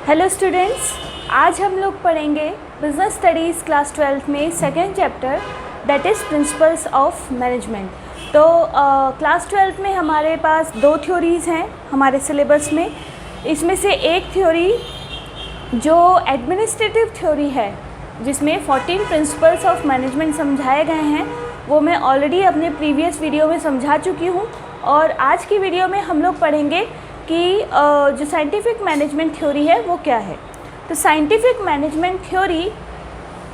Hello students, आज हम लोग पढ़ेंगे बिजनेस स्टडीज़ क्लास 12th में second chapter that is principles of management. तो क्लास 12th में हमारे पास दो थ्योरीज़ हैं हमारे सिलेबस में। इसमें से एक थ्योरी जो एडमिनिस्ट्रेटिव थ्योरी है जिसमें 14 प्रिंसिपल्स ऑफ मैनेजमेंट समझाए गए हैं, वो मैं ऑलरेडी अपने प्रीवियस वीडियो में समझा चुकी हूँ। और आज की वीडियो में हम लोग पढ़ेंगे कि जो साइंटिफिक मैनेजमेंट थ्योरी है वो क्या है। तो साइंटिफिक मैनेजमेंट थ्योरी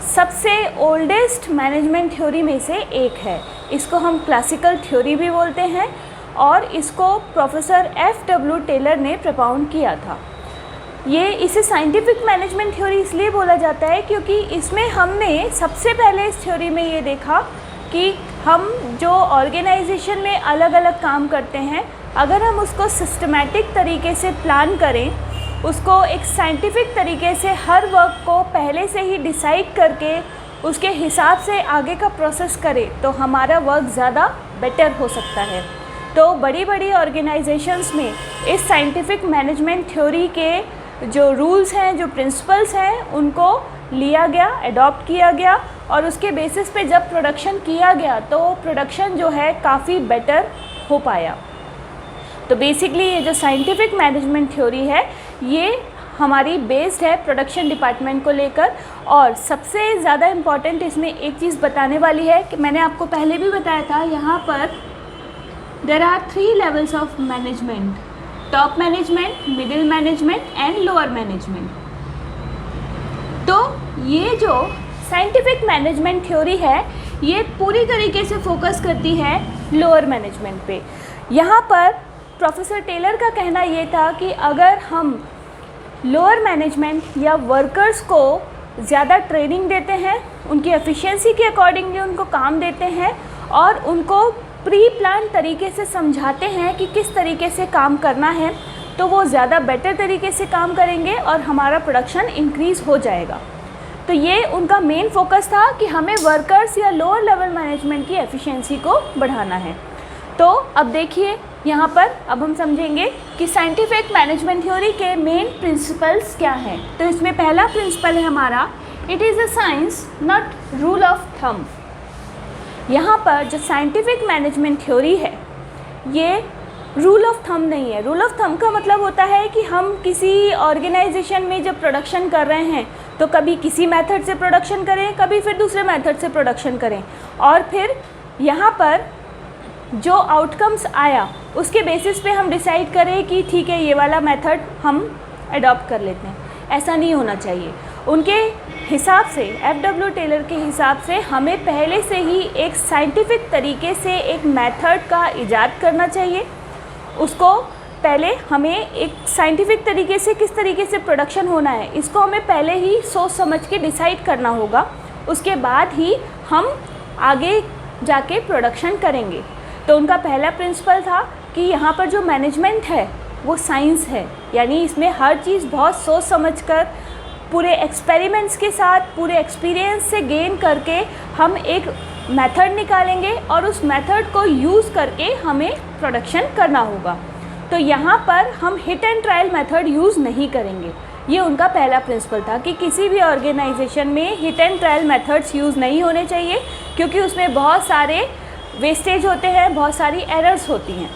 सबसे ओल्डेस्ट मैनेजमेंट थ्योरी में से एक है। इसको हम क्लासिकल थ्योरी भी बोलते हैं और इसको प्रोफेसर F.W. टेलर ने प्रपाउंड किया था। इसे साइंटिफिक मैनेजमेंट थ्योरी इसलिए बोला जाता है क्योंकि इसमें हमने सबसे पहले इस थ्योरी में ये देखा कि हम जो ऑर्गेनाइजेशन में अलग अलग काम करते हैं, अगर हम उसको सिस्टमैटिक तरीके से प्लान करें, उसको एक साइंटिफिक तरीके से हर वर्क को पहले से ही डिसाइड करके उसके हिसाब से आगे का प्रोसेस करें, तो हमारा वर्क ज़्यादा बेटर हो सकता है। तो बड़ी बड़ी ऑर्गेनाइजेशंस में इस साइंटिफिक मैनेजमेंट थ्योरी के जो रूल्स हैं, जो प्रिंसिपल्स हैं, उनको लिया गया, अडॉप्ट किया गया और उसके बेसिस पे जब प्रोडक्शन किया गया तो प्रोडक्शन जो है काफ़ी बेटर हो पाया। तो बेसिकली ये जो साइंटिफिक मैनेजमेंट थ्योरी है ये हमारी बेस्ड है प्रोडक्शन डिपार्टमेंट को लेकर। और सबसे ज़्यादा इम्पॉर्टेंट इसमें एक चीज़ बताने वाली है कि मैंने आपको पहले भी बताया था, यहाँ पर there are 3 levels of management: top management, middle management and lower management. तो ये जो साइंटिफिक मैनेजमेंट थ्योरी है ये पूरी तरीके से फोकस करती है लोअर मैनेजमेंट पे। यहाँ पर प्रोफेसर टेलर का कहना ये था कि अगर हम लोअर मैनेजमेंट या वर्कर्स को ज़्यादा ट्रेनिंग देते हैं, उनकी एफिशिएंसी के अकॉर्डिंगली उनको काम देते हैं और उनको प्री प्लान तरीके से समझाते हैं कि किस तरीके से काम करना है, तो वो ज़्यादा बेटर तरीके से काम करेंगे और हमारा प्रोडक्शन इंक्रीज़ हो जाएगा। तो ये उनका मेन फोकस था कि हमें वर्कर्स या लोअर लेवल मैनेजमेंट की एफिशिएंसी को बढ़ाना है। तो अब देखिए यहाँ पर अब हम समझेंगे कि साइंटिफिक मैनेजमेंट थ्योरी के मेन प्रिंसिपल्स क्या हैं। तो इसमें पहला प्रिंसिपल है हमारा, it is a science not rule of thumb. यहाँ पर जो साइंटिफिक मैनेजमेंट थ्योरी है ये रूल ऑफ थंब नहीं है। रूल ऑफ थंब का मतलब होता है कि हम किसी ऑर्गेनाइजेशन में जब प्रोडक्शन कर रहे हैं तो कभी किसी मेथड से प्रोडक्शन करें, कभी फिर दूसरे मेथड से प्रोडक्शन करें और फिर यहाँ पर जो आउटकम्स आया उसके बेसिस पे हम डिसाइड करें कि ठीक है ये वाला मेथड हम अडॉप्ट कर लेते हैं। ऐसा नहीं होना चाहिए। उनके हिसाब से, F.W. टेलर के हिसाब से, हमें पहले से ही एक साइंटिफिक तरीके से एक मेथड का इजाद करना चाहिए। उसको पहले हमें एक साइंटिफिक तरीके से किस तरीके से प्रोडक्शन होना है इसको हमें पहले ही सोच समझ के डिसाइड करना होगा। उसके बाद ही हम आगे जाके प्रोडक्शन करेंगे। तो उनका पहला प्रिंसिपल था कि यहाँ पर जो मैनेजमेंट है वो साइंस है, यानी इसमें हर चीज़ बहुत सोच समझकर पूरे एक्सपेरिमेंट्स के साथ, पूरे एक्सपीरियंस से गेन करके हम एक मेथड निकालेंगे और उस मेथड को यूज़ करके हमें प्रोडक्शन करना होगा। तो यहाँ पर हम hit and trial method use नहीं करेंगे। ये उनका पहला प्रिंसिपल था कि किसी भी ऑर्गेनाइजेशन में hit and trial methods use नहीं होने चाहिए क्योंकि उसमें बहुत सारे वेस्टेज होते हैं, बहुत सारी एरर्स होती हैं।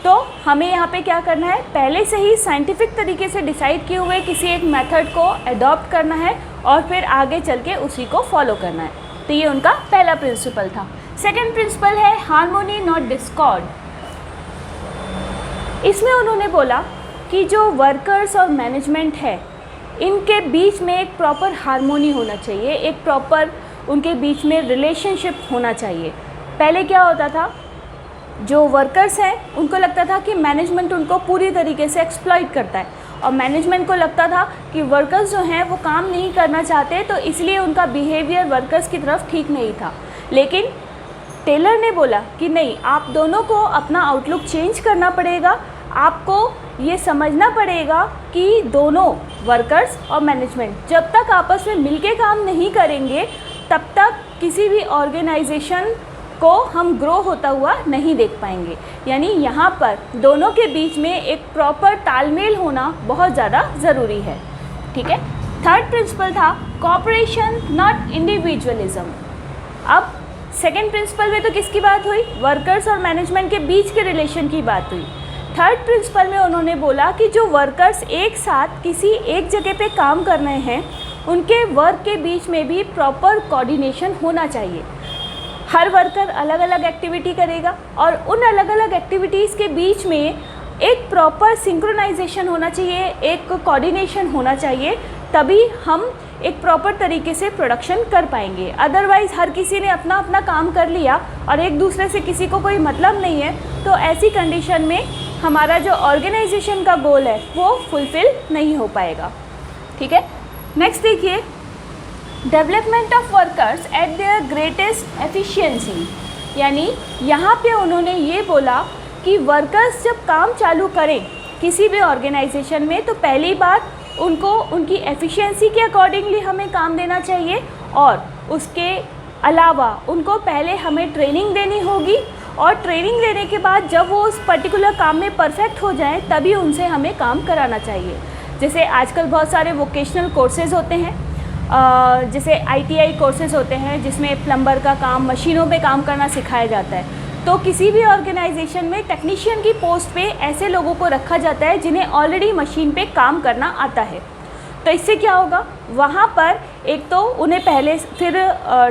तो हमें यहाँ पे क्या करना है, पहले से ही साइंटिफिक तरीके से डिसाइड किए हुए किसी एक मेथड को अडॉप्ट करना है और फिर आगे चल के उसी को फॉलो करना है। तो ये उनका पहला प्रिंसिपल था। सेकंड प्रिंसिपल है हार्मोनी नॉट डिस्कॉर्ड। इसमें उन्होंने बोला कि जो वर्कर्स और मैनेजमेंट है इनके बीच में एक प्रॉपर हार्मोनी होना चाहिए, एक प्रॉपर उनके बीच में रिलेशनशिप होना चाहिए। पहले क्या होता था, जो वर्कर्स हैं उनको लगता था कि मैनेजमेंट उनको पूरी तरीके से एक्सप्लॉइट करता है और मैनेजमेंट को लगता था कि वर्कर्स जो हैं वो काम नहीं करना चाहते, तो इसलिए उनका बिहेवियर वर्कर्स की तरफ ठीक नहीं था। लेकिन टेलर ने बोला कि नहीं, आप दोनों को अपना आउटलुक चेंज करना पड़ेगा। आपको ये समझना पड़ेगा कि दोनों वर्कर्स और मैनेजमेंट जब तक आपस में मिलके काम नहीं करेंगे तब तक किसी भी ऑर्गेनाइजेशन को हम ग्रो होता हुआ नहीं देख पाएंगे। यानी यहाँ पर दोनों के बीच में एक प्रॉपर तालमेल होना बहुत ज़्यादा ज़रूरी है। ठीक है। थर्ड प्रिंसिपल था कोऑपरेशन नॉट इंडिविजुअलिज्म। अब सेकेंड प्रिंसिपल में तो किसकी बात हुई, वर्कर्स और मैनेजमेंट के बीच के रिलेशन की बात हुई। थर्ड प्रिंसिपल में उन्होंने बोला कि जो वर्कर्स एक साथ किसी एक जगह पे काम कर रहे हैं उनके वर्क के बीच में भी प्रॉपर कोऑर्डिनेशन होना चाहिए। हर वर्कर अलग अलग एक्टिविटी करेगा और उन अलग अलग एक्टिविटीज़ के बीच में एक प्रॉपर सिंक्रोनाइजेशन होना चाहिए, एक कोऑर्डिनेशन होना चाहिए, तभी हम एक प्रॉपर तरीके से प्रोडक्शन कर पाएंगे। अदरवाइज़ हर किसी ने अपना अपना काम कर लिया और एक दूसरे से किसी को कोई मतलब नहीं है, तो ऐसी कंडीशन में हमारा जो ऑर्गेनाइजेशन का गोल है वो फुलफ़िल नहीं हो पाएगा। ठीक है। नेक्स्ट देखिए, development of workers eight there greatest efficiency, यानी यहाँ पे उन्होंने ये बोला कि वर्कर्स जब काम चालू करें किसी भी ऑर्गेनाइजेशन में तो पहली बात उनको उनकी एफिशिएंसी के अकॉर्डिंगली हमें काम देना चाहिए, और उसके अलावा उनको पहले हमें ट्रेनिंग देनी होगी, और ट्रेनिंग देने के बाद जब वो उस पर्टिकुलर काम में परफेक्ट हो जाएं तभी उनसे हमें काम कराना चाहिए। जैसे आजकल बहुत सारे वोकेशनल कोर्सेज़ होते हैं, जैसे ITI कोर्सेज़ होते हैं जिसमें प्लम्बर का काम, मशीनों पे काम करना सिखाया जाता है। तो किसी भी ऑर्गेनाइजेशन में टेक्नीशियन की पोस्ट पे ऐसे लोगों को रखा जाता है जिन्हें ऑलरेडी मशीन पे काम करना आता है। तो इससे क्या होगा, वहाँ पर एक तो उन्हें पहले फिर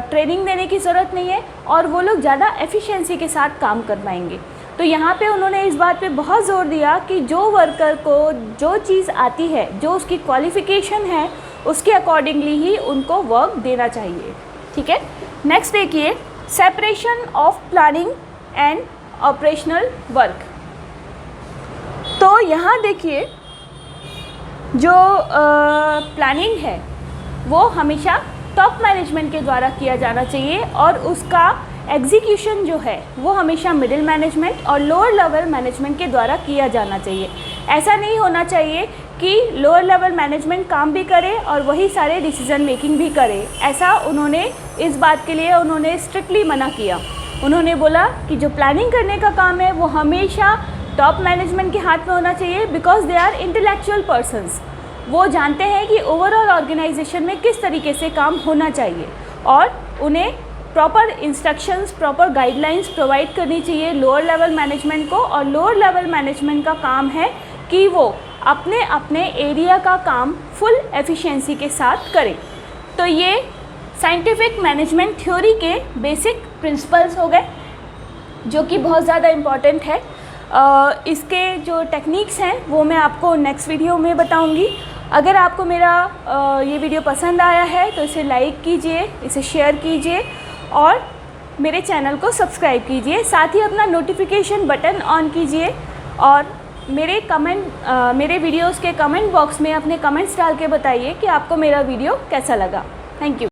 ट्रेनिंग देने की ज़रूरत नहीं है और वो लोग ज़्यादा एफिशिएंसी के साथ काम कर पाएंगे। तो यहाँ पे उन्होंने इस बात पे बहुत ज़ोर दिया कि जो वर्कर को जो चीज़ आती है, जो उसकी क्वालिफ़िकेशन है, उसके अकॉर्डिंगली ही उनको वर्क देना चाहिए। ठीक है। नेक्स्ट देखिए, separation of planning and operational work. तो यहाँ देखिए, जो प्लानिंग है वो हमेशा टॉप मैनेजमेंट के द्वारा किया जाना चाहिए और उसका एग्जीक्यूशन जो है वो हमेशा मिडिल मैनेजमेंट और लोअर लेवल मैनेजमेंट के द्वारा किया जाना चाहिए। ऐसा नहीं होना चाहिए कि लोअर लेवल मैनेजमेंट काम भी करे और वही सारे डिसीजन मेकिंग भी करे। ऐसा उन्होंने इस बात के लिए उन्होंने स्ट्रिक्टली मना किया। उन्होंने बोला कि जो प्लानिंग करने का काम है वो हमेशा टॉप मैनेजमेंट के हाथ में होना चाहिए, because they are intellectual persons. वो जानते हैं कि ओवरऑल ऑर्गेनाइजेशन में किस तरीके से काम होना चाहिए और उन्हें proper instructions, proper guidelines provide करनी चाहिए लोअर लेवल मैनेजमेंट को। और लोअर लेवल मैनेजमेंट का काम है कि वो अपने अपने एरिया का काम फुल एफिशिएंसी के साथ करें। तो ये साइंटिफिक मैनेजमेंट थ्योरी के बेसिक प्रिंसिपल्स हो गए जो कि बहुत ज़्यादा इम्पॉर्टेंट है। इसके जो टेक्निक्स हैं वो मैं आपको नेक्स्ट वीडियो में बताऊंगी। अगर आपको मेरा ये वीडियो पसंद आया है तो इसे लाइक कीजिए, इसे शेयर कीजिए और मेरे चैनल को सब्सक्राइब कीजिए। साथ ही अपना नोटिफिकेशन बटन ऑन कीजिए और मेरे वीडियोस के कमेंट बॉक्स में अपने कमेंट्स डाल के बताइए कि आपको मेरा वीडियो कैसा लगा। Thank you.